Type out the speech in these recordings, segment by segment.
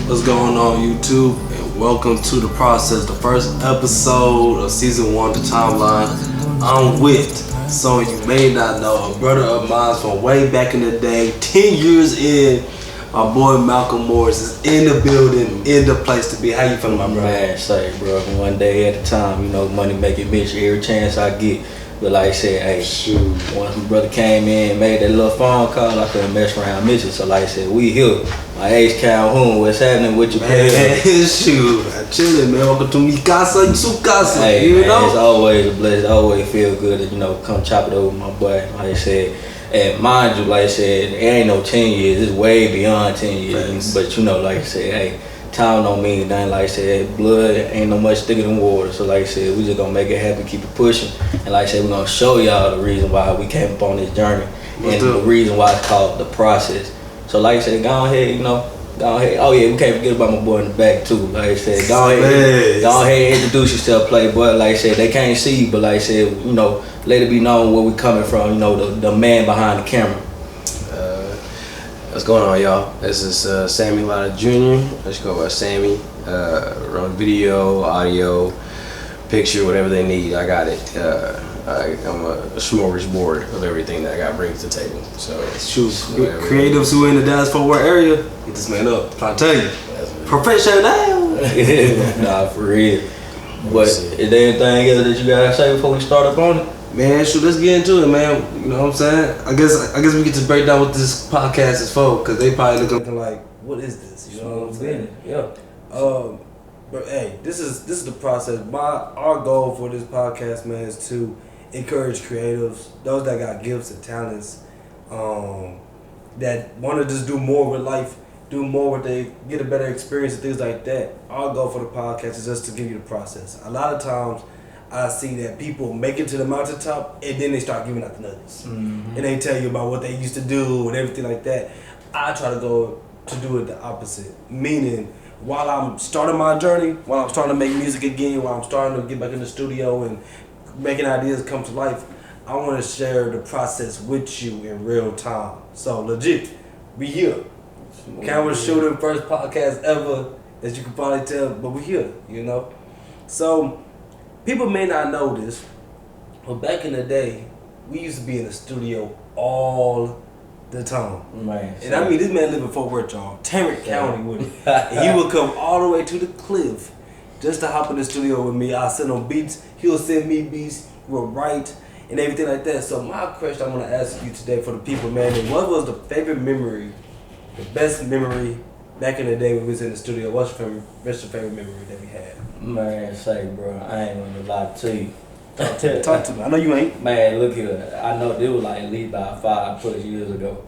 What's going on, YouTube? And welcome to The Process, the first episode of season 1, The Timeline. I'm with someone you may not know, a brother of mine from way back in the day, 10 years in. My boy Malcolm Morris is in the building, in the place to be. How you feeling, my brother? Man, say, bro, one day at a time, money make it bitch every chance I get. But like I said, hey, shoot. Once my brother came in, made that little phone call, I couldn't mess around miss it. So like I said, we here. My age Calhoun, what's happening with you, man? Shoot, I'm chilling, man. Welcome to mi casa y su casa. Hey, you man, know? it's always a blessing. Always feel good to, come chop it over with my boy. Like I said, and mind you, like I said, it ain't no 10 years. It's way beyond 10 years. Thanks. But like I said, hey, time don't mean nothing. Like I said, blood ain't no much thicker than water. So like I said, we just gonna make it happen, keep it pushing. And like I said, we're gonna show y'all the reason why we came up on this journey and the reason why it's called The Process. So like I said, go ahead, go ahead. Oh yeah, we can't forget about my boy in the back too. Like I said, go ahead, introduce yourself, Playboy. Like I said, they can't see you, but like I said, let it be known where we coming from. The man behind the camera. What's going on, y'all? This is Sammy Lotta Jr. Let's go by Sammy. Run video, audio, picture, whatever they need, I got it. I'm a smorgasbord of everything that I got to bring to the table. So, shoot, creatives who in the Dallas-Fort Worth area, get this man up. I tell you, professional. Nah, for real. But is there anything else that you gotta say before we start up on it? Man, shoot, let's get into it, man. You know what I'm saying? I guess we get to break down what this podcast is for, because they probably looking like, what is this? You know what I'm saying? Yeah. But hey, this is the process. Our goal for this podcast, man, is to encourage creatives, those that got gifts and talents, that want to just do more with life, do more with they get a better experience and things like that. Our goal for the podcast is just to give you the process. A lot of times, I see that people make it to the mountaintop and then they start giving out the nuggets. Mm-hmm. And they tell you about what they used to do and everything like that. I try to go to do it the opposite. Meaning, while I'm starting my journey, while I'm starting to make music again, while I'm starting to get back in the studio and making ideas come to life, I want to share the process with you in real time. So legit, we here. Camera shooting, first podcast ever, as you can probably tell, but we here, So, people may not know this, but back in the day, we used to be in the studio all the time. Man, and I mean, this man lived in Fort Worth, y'all. Tarrant County with it. And he would come all the way to the cliff just to hop in the studio with me. I'll send him beats. He'll send me beats. We'll write and everything like that. So my question I'm going to ask you today for the people, man, is what was the favorite memory, the best memory back in the day when we was in the studio? What's your favorite memory that we had? Man, say, bro, I ain't gonna lie to you. Talk to me. I know you ain't. Man, look here. I know this was like at least about 5+ years ago.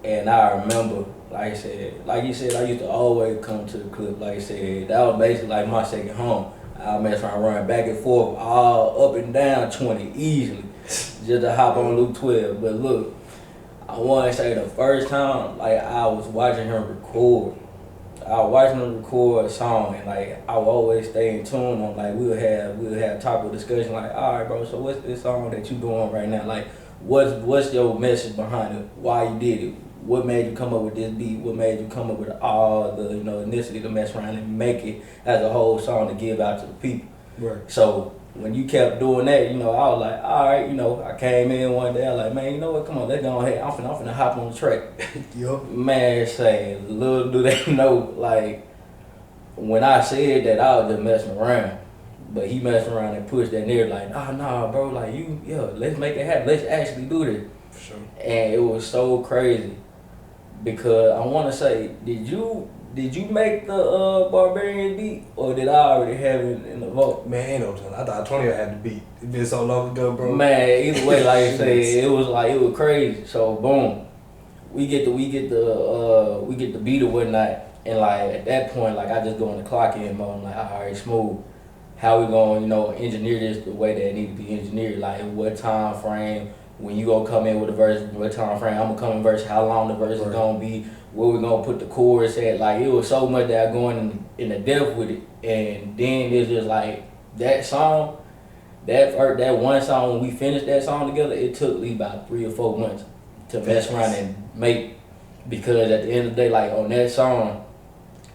And I remember, like you said, I used to always come to the club. Like I said, that was basically like my second home. I mess around running back and forth, all up and down 20 easily, just to hop on Loop 12. But look, I want to say the first time, like I was watching him record. I was watching him record a song, and like I would always stay in tune on, like we'll have topic discussion, like, all right, bro, so what's this song that you doing right now? Like, what's your message behind it? Why you did it? What made you come up with this beat? What made you come up with all the initially to mess around and make it as a whole song to give out to the people? Right. So when you kept doing that, I was like, all right, I came in one day, I was like, man, you know what, come on, let's go ahead. I'm finna hop on the track. Yup. Man, say, little do they know, like, when I said that, I was just messing around. But he messed around and pushed that near, like, nah, bro, like, let's make it happen. Let's actually do this. For sure. And it was so crazy. Because I want to say, did you make the Barbarian beat, or did I already have it in the vault? Man, ain't no telling. I thought Antonio had the beat. It been so long ago, bro. Man, either way, like I said, it was crazy. So boom, we get the beat or whatnot, and like at that point, like I just go in the clock in mode. I'm like, all right, smooth. How we gonna engineer this the way that it need to be engineered? Like what time frame? When you gonna come in with a verse, what time frame I'm gonna come in verse, how long the verse is gonna be, where we gonna put the chorus at. Like it was so much that I going in the depth with it. And then it's just like that song, that one song, when we finished that song together, it took me about 3 or 4 months to mess around and make, because at the end of the day, like on that song,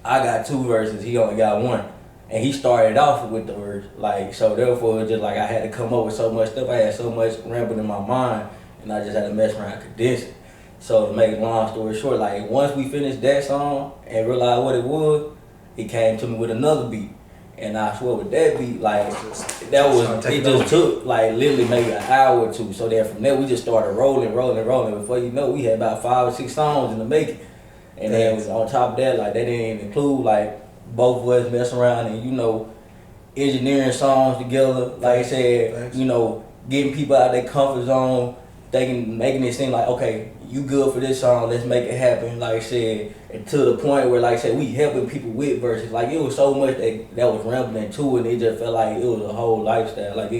I got 2 verses, he only got 1. And he started off with the verse. Like, so therefore, it was just like I had to come up with so much stuff. I had so much rambling in my mind, and I just had to mess around and condense it. So to make a long story short, like once we finished that song and realized what it was, he came to me with another beat. And I swear with that beat, like that was, it just took like literally maybe an hour or 2. So then from there we just started rolling. Before you know, we had about 5 or 6 songs in the making. And then on top of that, like they didn't even include like both of us messing around and, you know, engineering songs together. Like I said, you know, getting people out of their comfort zone, making it seem like, okay, you good for this song, let's make it happen. Like I said, and to the point where, like I said, we helping people with verses. Like it was so much that was rambling to it, and it just felt like it was a whole lifestyle. Like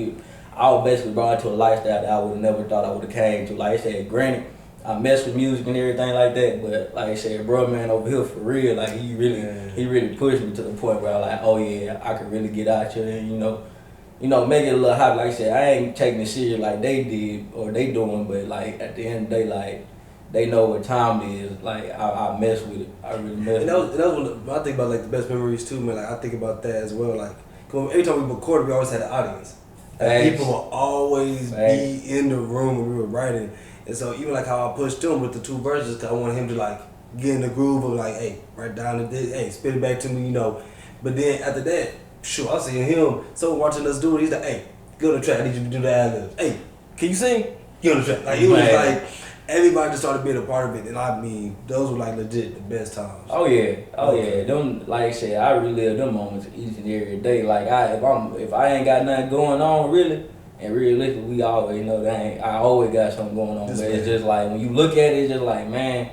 I was basically brought into a lifestyle that I would have never thought I would have came to. Like I said, granted, I mess with music and everything like that, but like I said, bro, man, over here for real, like he really pushed me to the point where I like, oh yeah, I could really get out here and, you know, make it a little hot. Like I said, I ain't taking it serious like they did or they doing, but like at the end of the day, like they know what time it is. Like I mess with it. I really mess with it. And that was when I think about like the best memories too, man. Like I think about that as well. Like every time we recorded, we always had an audience. Like, people will always be in the room when we were writing. And so even like how I pushed him with the 2 verses, cause I wanted him to like get in the groove of like, hey, write down the this, hey, spit it back to me, you know. But then after that, shoot, I seen him, someone watching us do it, he's like, hey, get on the track, I need you to do the ad-libs. Hey, can you sing? Get on the track. Like it was like everybody just started being a part of it, and I mean, those were like legit the best times. Oh yeah. Them, like I said, I relive them moments each and every day. Like if I ain't got nothing going on really. And realistically, we always know that I always got something going on. But it's just like, when you look at it, it's just like, man,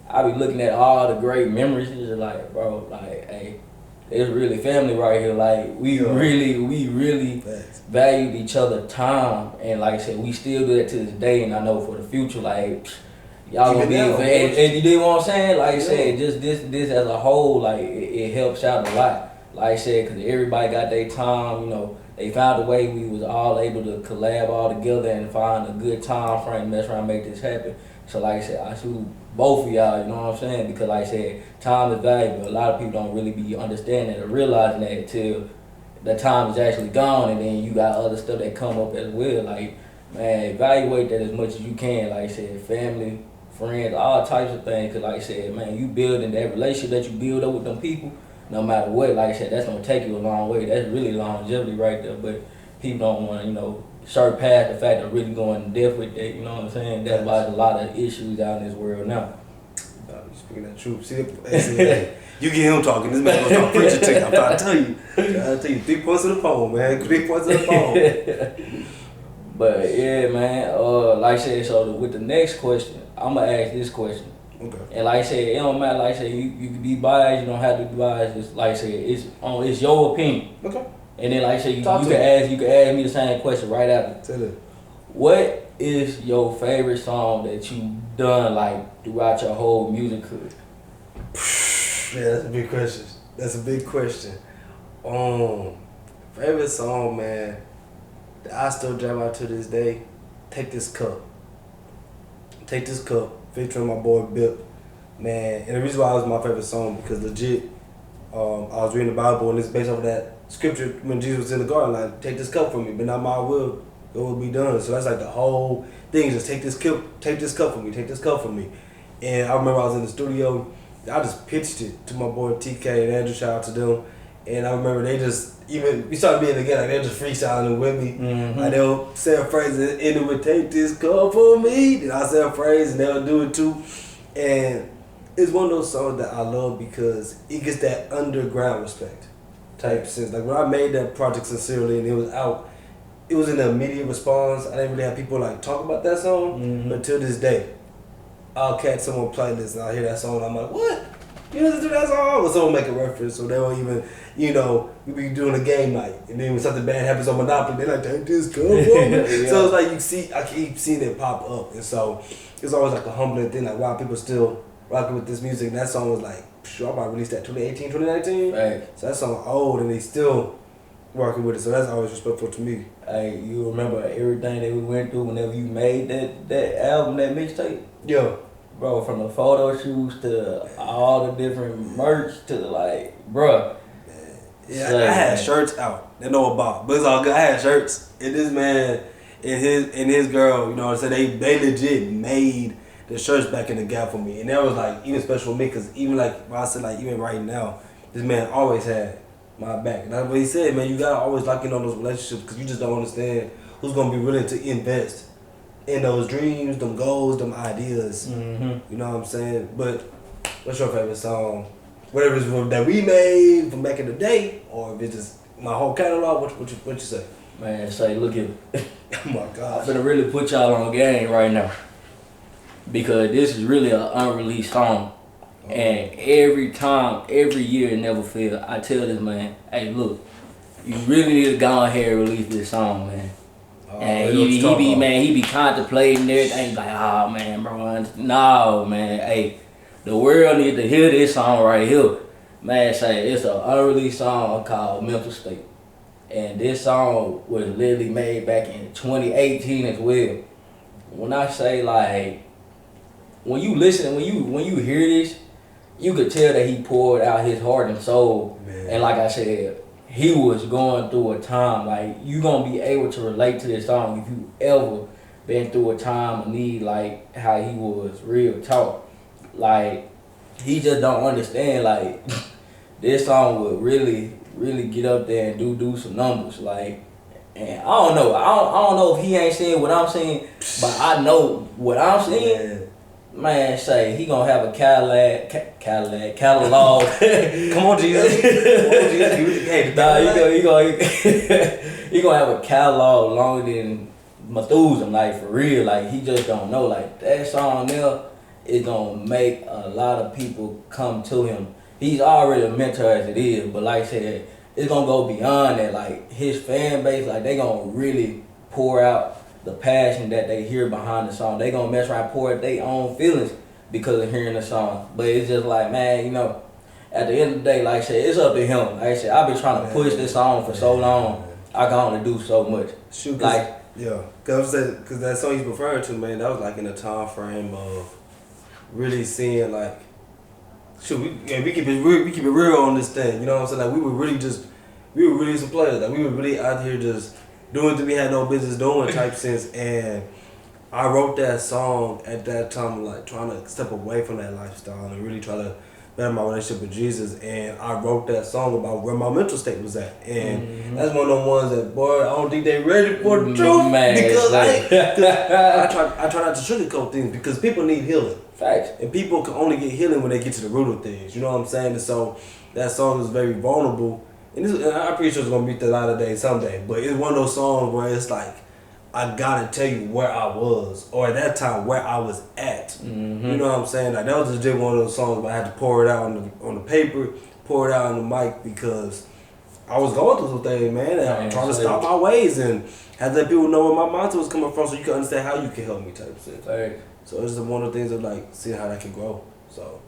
I be looking at all the great memories. It's just like, bro, like, hey, it's really family right here. Like, we really valued each other's time. And like I said, we still do that to this day. And I know for the future, like, y'all gonna be, and you know what I'm saying? Like I said, just this as a whole, like, it helps out a lot. Like I said, because everybody got their time, you know. They found a way we was all able to collab all together and find a good time frame, mess around, make this happen. So like I said, I salute both of y'all, you know what I'm saying? Because like I said, time is valuable. A lot of people don't really be understanding or realizing that until the time is actually gone, and then you got other stuff that come up as well. Like, man, evaluate that as much as you can. Like I said, family, friends, all types of things. Because like I said, man, you building that relationship that you build up with them people, no matter what, like I said, that's gonna take you a long way. That's really longevity right there. But people don't want to, you know, surpass the fact of really going in depth with that. You know what I'm saying? That's why there's a lot of issues out in this world now. Speaking that truth, see, you get him talking. This man gonna start preaching to you. I'm trying to tell you, 3 points of the poem, man. 3 points of the poem. But yeah, man. Like I said, so with the next question, I'm gonna ask this question. Okay. And like I said, it don't matter. Like I said, you can be biased. You don't have to be biased. It's, like I said, it's your opinion. Okay. And then like I said, you can ask me the same question right after. Say that. What is your favorite song that you done like throughout your whole music career? Yeah, that's a big question. That's a big question. Favorite song, man, that I still jam out to this day. Take This Cup. Take This Cup. Featuring my boy Bip, man. And the reason why it was my favorite song, because legit, I was reading the Bible and it's based off of that scripture when Jesus was in the garden, like, take this cup from me, but not my will, it will be done. So that's like the whole thing, just take this cup from me, take this cup from me. And I remember I was in the studio, I just pitched it to my boy TK and Andrew, shout out to them. And I remember we started being together, like they were just freestyling with me. Mm-hmm. Like they'll say a phrase and end it with take this cup for me. Then I say a phrase and they'll do it too. And it's one of those songs that I love because it gets that underground respect type sense. Like when I made that project sincerely and it was out, it was an immediate response. I didn't really have people like talk about that song, but to this day, I'll catch someone playlist and I'll hear that song and I'm like, what? You listen to that song? Or someone make a reference, so they don't even, you know, we be doing a game night, and then when something bad happens on Monopoly, they like, take this cup from me. Yeah. So it's like I keep seeing it pop up, and so it's always like a humbling thing, like wow, people still rocking with this music. And that song was like, sure, I might release that 2018, 2019. Right. So that song old, and they still working with it. So that's always respectful to me. Hey, you remember everything that we went through whenever you made that album, that mixtape? Yeah. bro, from the photo shoots to all the different merch to like, bro. Yeah, I had shirts out. They know about, but it's all good. I had shirts, and this man and his girl, you know what I'm saying? They legit made the shirts back in the gap for me, and that was like even special for me because even like I said, like even right now, this man always had my back. And that's what he said, man. You gotta always lock in on those relationships because you just don't understand who's gonna be willing to invest in those dreams, them goals, them ideas. Mm-hmm. You know what I'm saying? But what's your favorite song? Whatever it's that we made from back in the day, or if it's just my whole catalog, what you say? Man, say, look at Oh my God. I'm finna really put y'all on game right now. Because this is really an unreleased song. And every time, every year, it never fails. I tell this man, hey, look, you really need to go ahead and release this song, man. And he be contemplating everything. He's like, oh man, bro, no, man, hey, the world need to hear this song right here. Man, say it's an unreleased song called Mental State. And this song was literally made back in 2018 as well. When I say like, when you listen, when you hear this, you could tell that he poured out his heart and soul. Man. And like I said, he was going through a time, like you gonna be able to relate to this song if you ever been through a time of need, like how he was real talk. Like, he just don't understand, like, this song would really get up there and do some numbers, like, and I don't know if he ain't seeing what I'm seeing, but I know what I'm seeing. Man, say he gonna have a catalog. Come on, Jesus. Hey, he gonna have a catalog longer than Methuselah, like for real. Like he just don't know. Like that song there is gonna make a lot of people come to him. He's already a mentor as it is, but like I said, it's gonna go beyond that. Like his fan base, like they gonna really pour out the passion that they hear behind the song. They gonna mess around, pour out their own feelings because of hearing the song. But it's just like, man, you know, at the end of the day, like I said, it's up to him. Like I said, I've been trying to push this song for so long. I can only do so much. Shoot, like, yeah, cause that song he's referring to, man, that was like in a time frame of really seeing like, shoot, we keep it real on this thing. You know what I'm saying? Like we were really some players. Like we were really out here just doing things we had no business doing type sense. And I wrote that song at that time, like trying to step away from that lifestyle and really try to better my relationship with Jesus. And I wrote that song about where my mental state was at. And that's one of them ones that, boy, I don't think they ready for the truth. Man, because I try not to sugarcoat things because people need healing. Facts. And people can only get healing when they get to the root of things. You know what I'm saying? And so that song is very vulnerable. And I'm pretty sure it's going to beat the light of day someday. But it's one of those songs where it's like, I got to tell you where I was. Or at that time, where I was at. Mm-hmm. You know what I'm saying? Like, that was just one of those songs where I had to pour it out on the paper, pour it out on the mic, because I was going through some things, man. And I'm trying to stop my ways and have let people know where my mindset was coming from so you can understand how you can help me type of shit. Right. So it's just one of the things of, like, seeing how that can grow. So,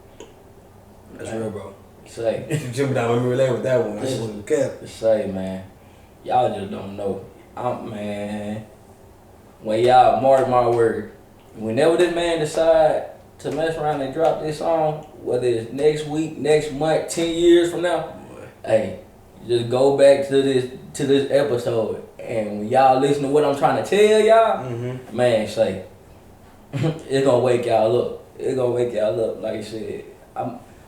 that's real, bro. Say. You jumped down with me relate with that one. I just wasn't careful. Say, man. Y'all just don't know. Man. When y'all mark my word, whenever this man decide to mess around and drop this song, whether it's next week, next month, 10 years from now, hey, just go back to this episode, and when y'all listen to what I'm trying to tell y'all, man, say, it's gonna wake y'all up. It's gonna wake y'all up. Like I said,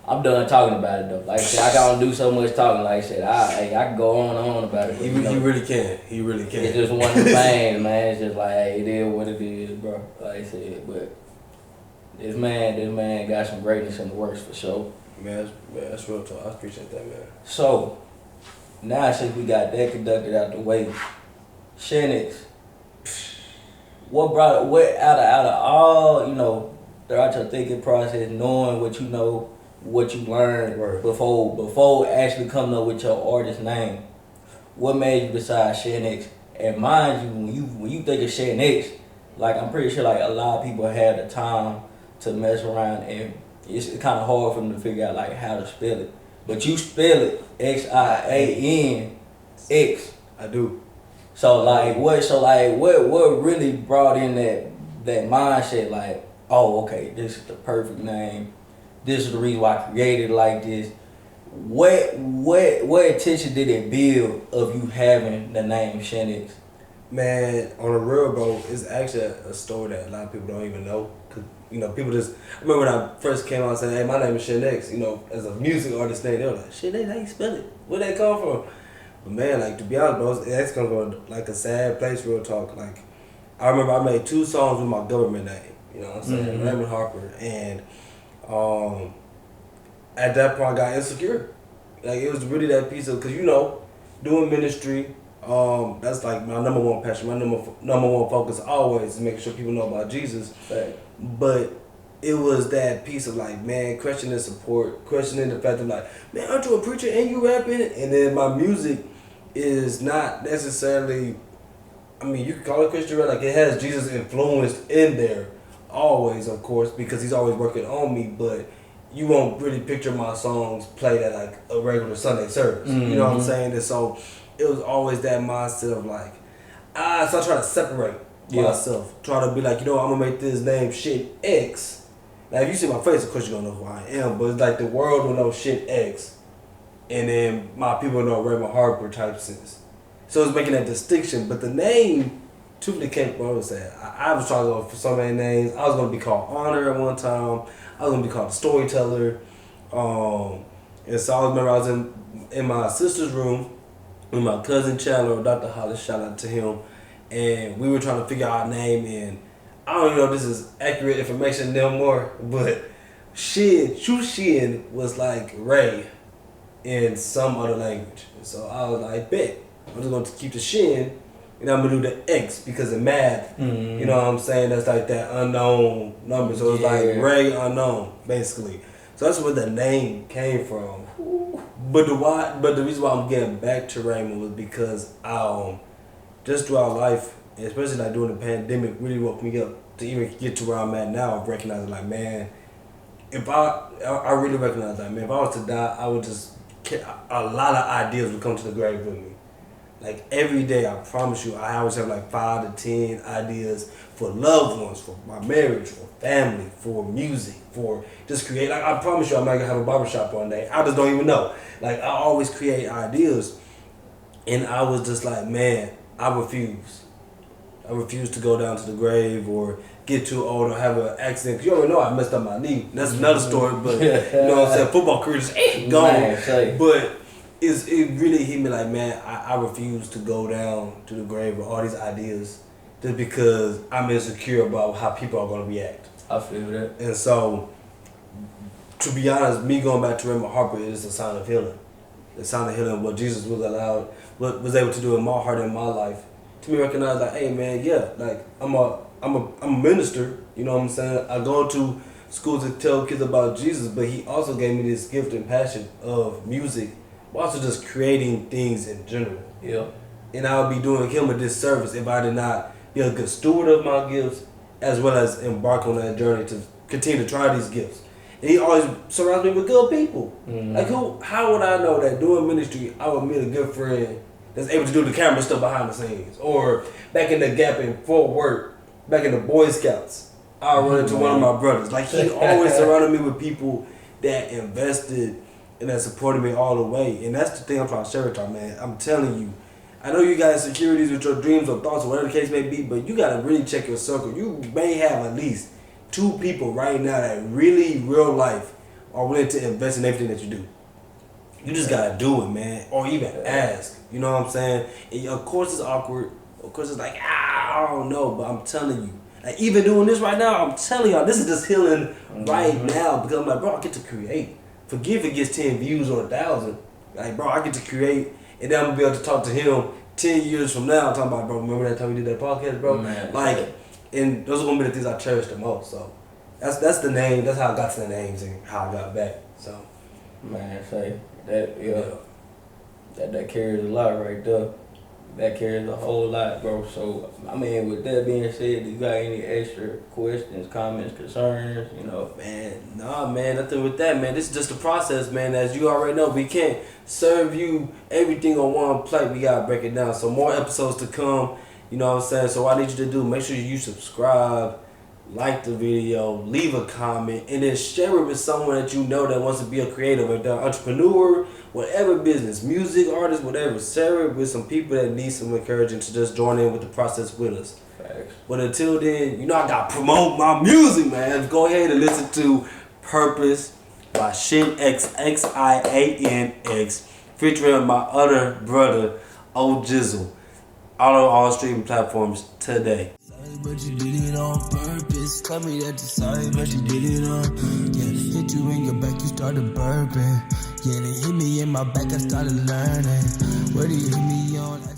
I'm done talking about it though. Like I said, I gotta do so much talking. Like I said, I can go on and on about it. He really can. He really can. It's just one of the things, man. It's just like, hey, it is what it is, bro. Like I said, but this man got some greatness in the works for sure. Man, that's real talk. I appreciate that, man. So now since we got that conducted out the way, Shenix, what out of all, you know, throughout your thinking process, knowing what you know, what you learned before actually coming up with your artist name, what made you decide Shenix? And mind you, when you think of Shenix, like I'm pretty sure like a lot of people had the time to mess around and it's kind of hard for them to figure out like how to spell it. But you spell it Xianx. I do. So what really brought in that mindset? Like, oh, okay, this is the perfect name. This is the reason why I created it like this. What attention did it build of you having the name Shenix? Man, on the real, bro, it's actually a story that a lot of people don't even know. Cause, people just. I remember when I first came out saying, "Hey, my name is Shenix." As a music artist name, they were like, "Shenix, how you spell it? Where that come from?" But man, like, to be honest, bro, it's gonna go like a sad place. Real talk. Like, I remember I made 2 songs with my government name. You know what I'm saying? Mm-hmm. Raymond Harper, and at that point, I got insecure. Like, it was really that piece of, because doing ministry. That's like my number one passion. My number one focus always is making sure people know about Jesus. Right. But it was that piece of like, man, questioning support, questioning the fact of like, man, aren't you a preacher and you rapping? And then my music is not necessarily, I mean, you can call it Christian rap, like it has Jesus influenced in there, always, of course, because he's always working on me, but you won't really picture my songs played at like a regular Sunday service. Mm-hmm. You know what I'm saying? And so it was always that mindset of like, so I try to separate myself. Try to be like, I'm gonna make this name shit X. Now if you see my face, of course you're gonna know who I am, but it's like the world will know shit X. And then my people know Raymond Harper type sense. So it's making that distinction. But the name, truthfully came from what I was saying. I was trying to go for so many names. I was gonna be called Honor at one time. I was gonna be called Storyteller. And so I remember I was in my sister's room with my cousin Chandler, Dr. Hollis, shout out to him, and we were trying to figure out our name, and I don't even know if this is accurate information no more, but Shushin was like Ray in some other language. And so I was like, bet, I'm just going to keep the Shin, and I'm going to do the X because of math. Mm-hmm. You know what I'm saying? That's like that unknown number. So it's like Ray unknown, basically. So that's where the name came from. But the reason why I'm getting back to Raymond was because just throughout life, especially like during the pandemic, really woke me up to even get to where I'm at now of recognizing like, man, if I really recognize that, man, if I was to die, I would just, a lot of ideas would come to the grave with me. Like every day, I promise you, I always have like 5 to 10 ideas for loved ones, for my marriage, for family, for music, for just create. Like I promise you, I might have a barbershop one day. I just don't even know. Like I always create ideas, and I was just like, man, I refuse. I refuse to go down to the grave or get too old or have an accident. 'Cause you already know I messed up my knee. That's another story, but you know what I'm saying? Football career just gone. Man, but it really hit me like, man, I refuse to go down to the grave with all these ideas just because I'm insecure about how people are going to react. I feel that. And so, to be honest, me going back to Raymond Harper is a sign of healing. The sign of healing, what Jesus was able to do in my heart and my life. To me, recognize like, hey man, yeah, like I'm a minister. You know what I'm saying? I go to schools to tell kids about Jesus, but he also gave me this gift and passion of music, but also just creating things in general. Yeah. And I would be doing him a disservice if I did not be a good steward of my gifts, as well as embark on that journey to continue to try these gifts. And he always surrounds me with good people. Mm-hmm. Like how would I know that doing ministry I would meet a good friend that's able to do the camera stuff behind the scenes? Or back in the Gap in Fort Worth, back in the Boy Scouts, I run into one of my brothers. Like he always surrounded me with people that invested and that supported me all the way. And that's the thing I'm trying to share with y'all, man. I'm telling you, I know you got insecurities with your dreams or thoughts or whatever the case may be, but you gotta really check your circle. You may have at least 2 people right now that really, real life, are willing to invest in everything that you do. You just gotta do it, man, or even ask. You know what I'm saying? And of course it's awkward. Of course it's like, I don't know, but I'm telling you. Like even doing this right now, I'm telling y'all, this is just healing right now because I'm like, bro, I get to create. Forgive if it gets 10 views or 1,000. Like, bro, I get to create, and then I'm gonna be able to talk to him 10 years from now. I'm talking about, bro, remember that time we did that podcast, bro? Man, like, and those are gonna be the things I cherish the most. So that's the name. That's how I got to the names and how I got back. So, man, say that that carries a lot right there. That carries a whole lot, bro. So, I mean, with that being said, you got any extra questions, comments, concerns, you know? Man, nah, man, nothing with that, man. This is just a process, man. As you already know, we can't serve you everything on one plate. We gotta break it down. So more episodes to come, you know what I'm saying? So what I need you to do, make sure you subscribe, like the video, leave a comment, and then share it with someone that you know that wants to be a creative, if they're an entrepreneur, whatever business, music artist, whatever. Share it with some people that need some encouragement to just join in with the process with us. Facts. But until then, you know I gotta promote my music, man. Go ahead and listen to Purpose by Shin Xianx, featuring my other brother, O Jizzle, all on all streaming platforms today. But you did it on purpose. Tell me that you're sorry, but you did it on. Yeah, hit you in your back, you started burping. Yeah, they hit me in my back, I started learning. What do you hit me on?